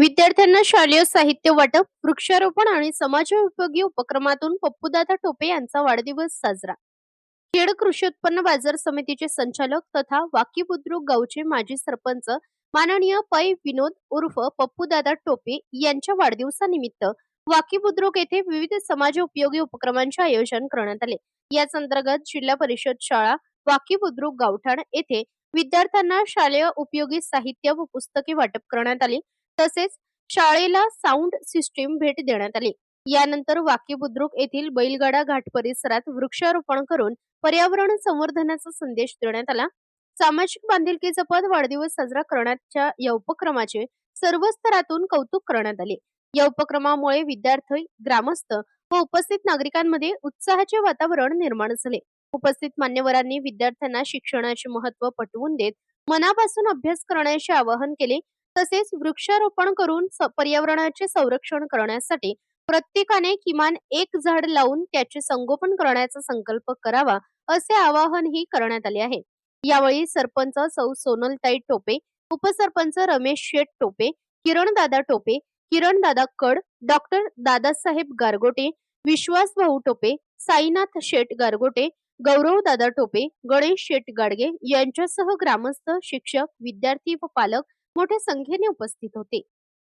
विद्यार्थ्यांना शालेय साहित्य वाटप, वृक्षारोपण आणि समाजोपयोगी उपक्रमातून पप्पूदादा टोपे यांचा वाढदिवस साजरा. खेड कृषी उत्पन्न बाजार समितीचे संचालक तथा वाकी बुद्रुक गावचे माजी सरपंच माननीय पै विनोद उर्फ पप्पूदादा टोपे यांच्या वाढदिवसानिमित्त वाकी बुद्रुक येथे विविध समाजोपयोगी उपक्रमांचे आयोजन करण्यात आले. याच अंतर्गत जिल्हा परिषद शाळा वाकी बुद्रुक गावठाण येथे विद्यार्थ्यांना शालेय उपयोगी साहित्य व पुस्तके वाटप करण्यात आली. तसेच शाळेला साऊंड सिस्टीम भेट देण्यात आली. यानंतर वाकी बुद्रुक येथील बैलगाडा घाट परिसरात वृक्षारोपण करून पर्यावरण संवर्धनाचा संदेश देण्यात आला. सामाजिक बांधिलकी जपत वाढदिवस साजरा करण्याच्या या उपक्रमाचे सर्व स्तरातून कौतुक करण्यात आले. या उपक्रमामुळे विद्यार्थी, ग्रामस्थ व उपस्थित नागरिकांमध्ये उत्साहाचे वातावरण निर्माण झाले. उपस्थित मान्यवरांनी विद्यार्थ्यांना शिक्षणाचे महत्त्व पटवून देत मनापासून अभ्यास करण्याचे आवाहन केले. तसेच वृक्षारोपण करून पर्यावरणाचे संरक्षण करण्यासाठी प्रत्येकाने किमान एक झाड लावून त्याचे संगोपन करण्याचा संकल्प करावा, असे आवाहनही करण्यात आले आहे. यावेळी सरपंच सौ सोनलताई टोपे, उपसरपंच रमेश शेठ टोपे, किरणदादा टोपे, किरणदादा कड, डॉक्टर दादासाहेब गारगोटे, विश्वास भाऊ टोपे, साईनाथ शेठ गारगोटे, गौरवदादा टोपे, गणेश शेठ गाडगे यांच्यासह ग्रामस्थ, शिक्षक, विद्यार्थी व पालक मोठ्या संख्येने उपस्थित होते.